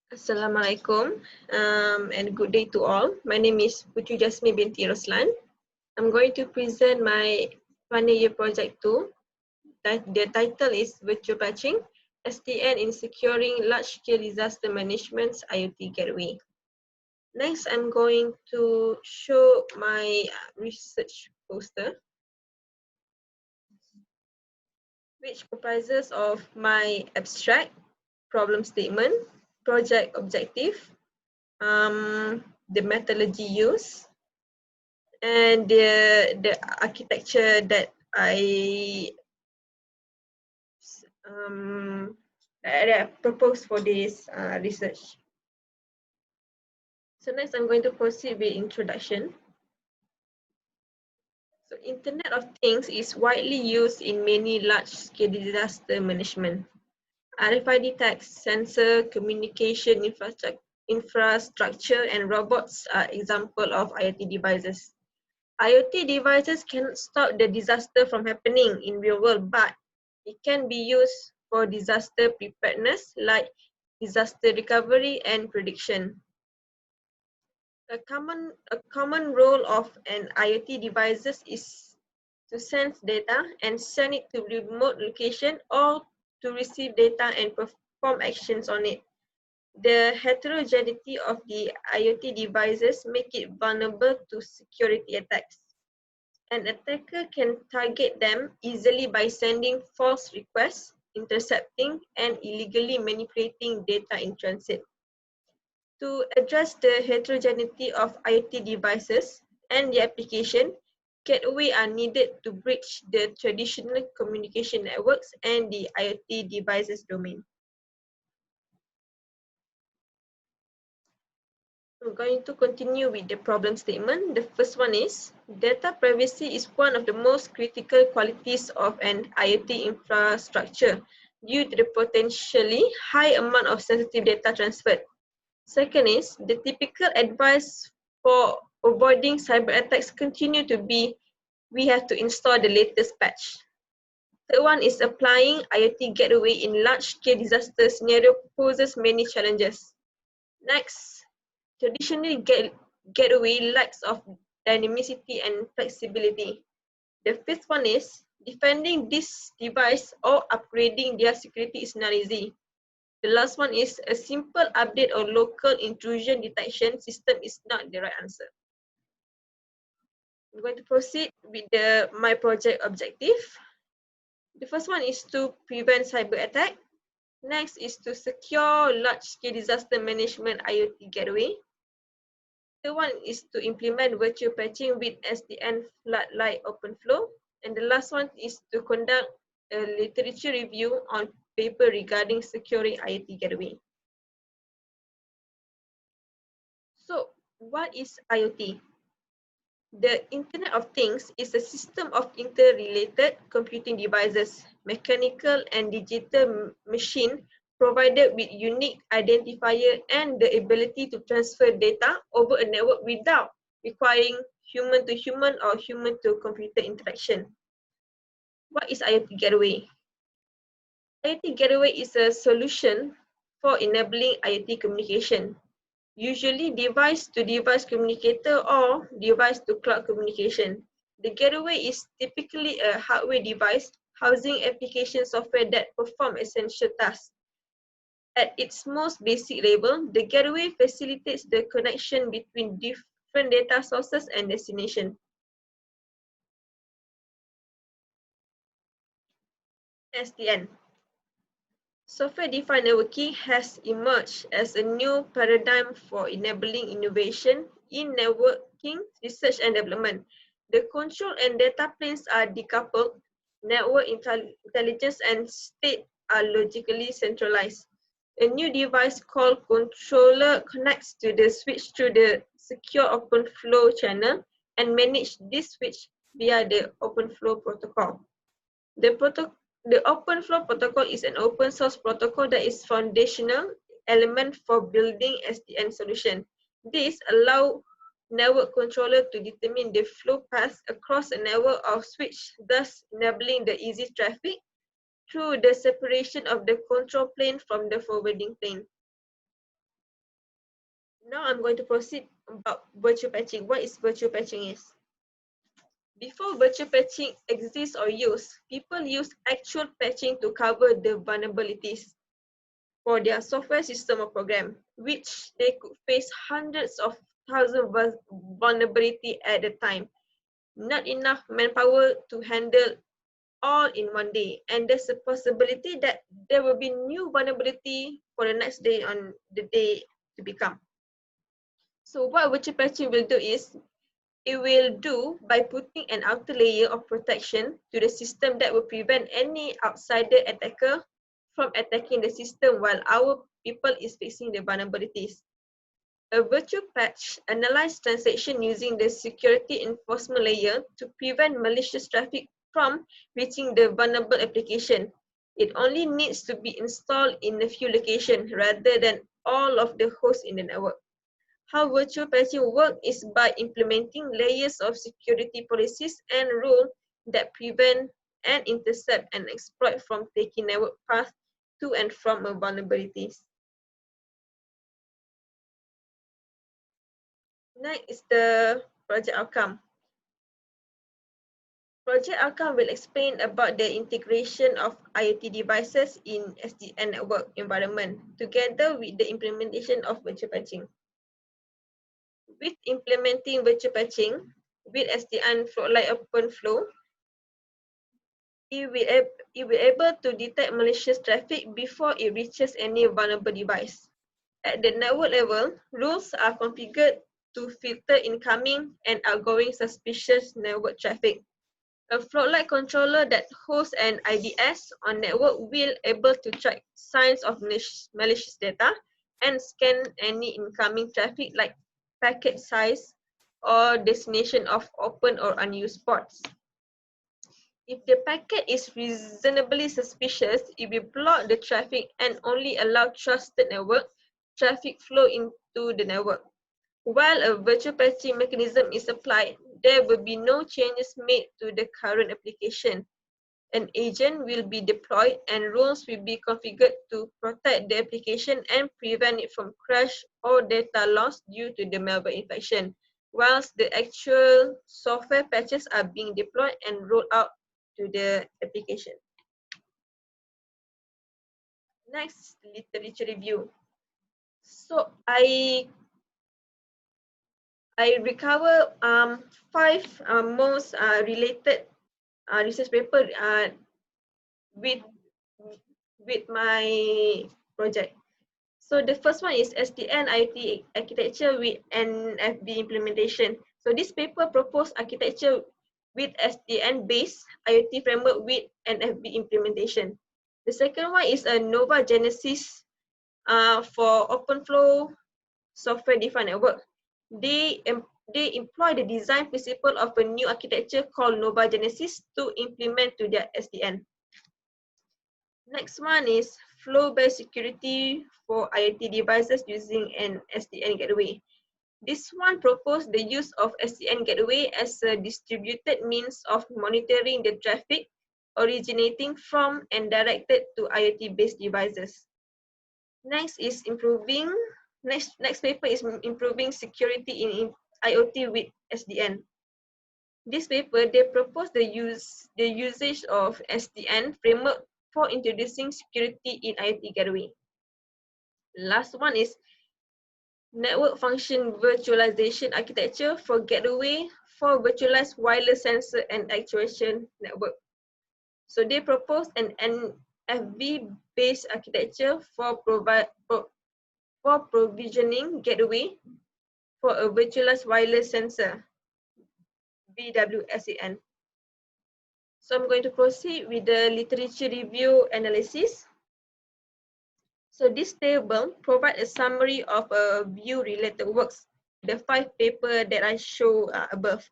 Assalamualaikum and good day to all. My name is Putri Jasmine binti Roslan. I'm going to present my final year project 2. The title is Virtual Patching, SDN in Securing Large-Scale Disaster Management's IoT Gateway. Next, I'm going to show my research poster, which comprises of my abstract, problem statement, project objective, the methodology used, and the architecture that I proposed for this research. So next, I'm going to proceed with introduction. So Internet of Things is widely used in many large-scale disaster management. RFID tags, sensor, communication infrastructure, and robots are examples of IoT devices. IoT devices cannot stop the disaster from happening in real world, but it can be used for disaster preparedness like disaster recovery and prediction. A common role of an IoT devices is to sense data and send it to remote location or to receive data and perform actions on it. The heterogeneity of the IoT devices make it vulnerable to security attacks. An attacker can target them easily by sending false requests, intercepting, and illegally manipulating data in transit. To address the heterogeneity of IoT devices and the application, gateways are needed to bridge the traditional communication networks and the IoT devices domain. I'm going to continue with the problem statement. The first one is, data privacy is one of the most critical qualities of an IoT infrastructure due to the potentially high amount of sensitive data transferred. Second is, the typical advice for avoiding cyber attacks continue to be, we have to install the latest patch. Third one is, applying IoT gateway in large-scale disaster scenario poses many challenges. Next, traditionally gateway lacks of dynamicity and flexibility. The fifth one is, defending this device or upgrading their security is not easy. The last one is, a simple update or local intrusion detection system is not the right answer. I'm going to proceed with my project objective. The first one is to prevent cyber attack. Next is to secure large-scale disaster management IoT gateway. The one is to implement virtual patching with SDN floodlight OpenFlow. And the last one is to conduct a literature review on paper regarding securing IoT gateway. So, what is IoT? The Internet of Things is a system of interrelated computing devices, mechanical and digital machine provided with unique identifier and the ability to transfer data over a network without requiring human-to-human or human-to-computer interaction. What is IoT Gateway? IoT Gateway is a solution for enabling IoT communication, usually device-to-device communicator or device-to-cloud communication. The gateway is typically a hardware device housing application software that perform essential tasks. At its most basic level, the gateway facilitates the connection between different data sources and destination. SDN. Software-defined networking has emerged as a new paradigm for enabling innovation in networking research and development. The control and data planes are decoupled, network intelligence and state are logically centralized. A new device called controller connects to the switch through the secure OpenFlow channel and manage this switch via the OpenFlow protocol. The OpenFlow protocol is an open source protocol that is foundational element for building SDN solution. This allows network controller to determine the flow path across a network of switch, thus enabling the easy traffic through the separation of the control plane from the forwarding plane. Now I'm going to proceed about virtual patching. What is virtual patching is? Before virtual patching exists or used, people use actual patching to cover the vulnerabilities for their software system or program, which they could face hundreds of thousands of vulnerability at a time. Not enough manpower to handle all in one day, and there's a possibility that there will be new vulnerability for the next day on the day to become. So what virtual patching will do is, it will do by putting an outer layer of protection to the system that will prevent any outsider attacker from attacking the system while our people is fixing the vulnerabilities. A virtual patch analyzes transaction using the security enforcement layer to prevent malicious traffic from reaching the vulnerable application. It only needs to be installed in a few locations rather than all of the hosts in the network. How virtual patching works is by implementing layers of security policies and rules that prevent and intercept and exploit from taking network paths to and from vulnerabilities. Next is the project outcome. Project outcome will explain about the integration of IoT devices in SDN network environment together with the implementation of virtual patching. With implementing virtual patching with SDN flow like OpenFlow, it will be able to detect malicious traffic before it reaches any vulnerable device. At the network level, rules are configured to filter incoming and outgoing suspicious network traffic. A float-like controller that hosts an IDS on network will able to track signs of malicious data and scan any incoming traffic like packet size or destination of open or unused ports. If the packet is reasonably suspicious, it will block the traffic and only allow trusted network traffic flow into the network. While a virtual patching mechanism is applied, there will be no changes made to the current application. An agent will be deployed and rules will be configured to protect the application and prevent it from crash or data loss due to the malware infection, whilst the actual software patches are being deployed and rolled out to the application. Next, literature review. So I recover 5 most related research paper with my project. So the first one is SDN IoT architecture with NFV implementation. So this paper proposed architecture with SDN based IoT framework with NFV implementation. The second one is a Nova Genesis for OpenFlow software defined network. They employ the design principle of a new architecture called Nova Genesis to implement to their SDN. Next one is flow-based security for IoT devices using an SDN gateway. This one proposed the use of SDN gateway as a distributed means of monitoring the traffic originating from and directed to IoT-based devices. Next paper is improving security in IoT with SDN. This paper, they propose the usage of SDN framework for introducing security in IoT gateway. Last one is network function virtualization architecture for gateway for virtualized wireless sensor and actuation network. So they propose an NFV-based architecture for provisioning gateway for a virtualized wireless sensor, VWSAN. So I'm going to proceed with the literature review analysis. So this table provides a summary of view-related works, the 5 papers that I show above.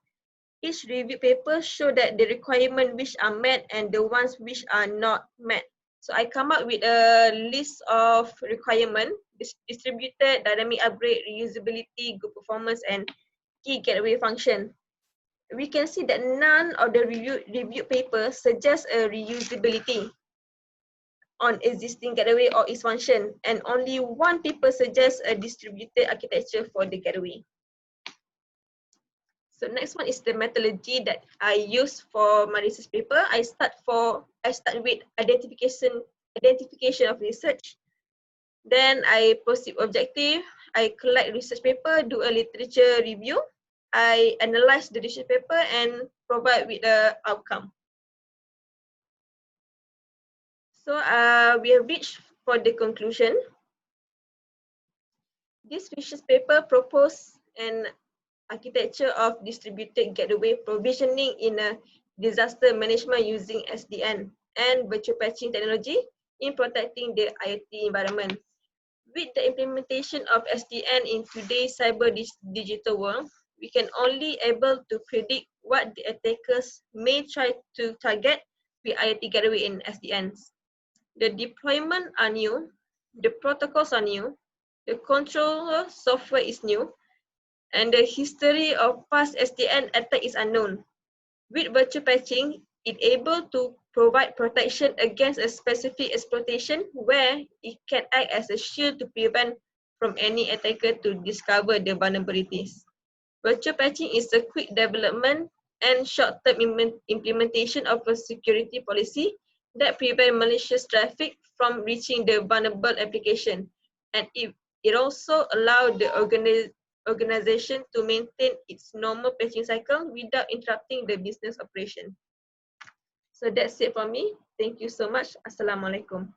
Each review paper show that the requirements which are met and the ones which are not met. So I come up with a list of requirements: distributed, dynamic upgrade, reusability, good performance, and key gateway function. We can see that none of the review papers suggest a reusability. on existing gateway or its function, and only one paper suggests a distributed architecture for the gateway. So next one is the methodology that I use for my research paper. I start with identification of research. Then I proceed objective. I collect research paper, do a literature review. I analyze the research paper and provide with the outcome. So we have reached for the conclusion. This research paper proposed an architecture of distributed gateway provisioning in a disaster management using SDN and virtual patching technology in protecting the IoT environment. With the implementation of SDN in today's digital world, we can only able to predict what the attackers may try to target with IoT gateway in SDNs. The deployment are new, the protocols are new, the controller software is new, and the history of past SDN attack is unknown. With virtual patching, it able to provide protection against a specific exploitation where it can act as a shield to prevent from any attacker to discover the vulnerabilities. Virtual patching is a quick development and short-term implementation of a security policy that prevent malicious traffic from reaching the vulnerable application, and it also allows the organization to maintain its normal patching cycle without interrupting the business operation. So that's it for me. Thank you so much. Assalamualaikum.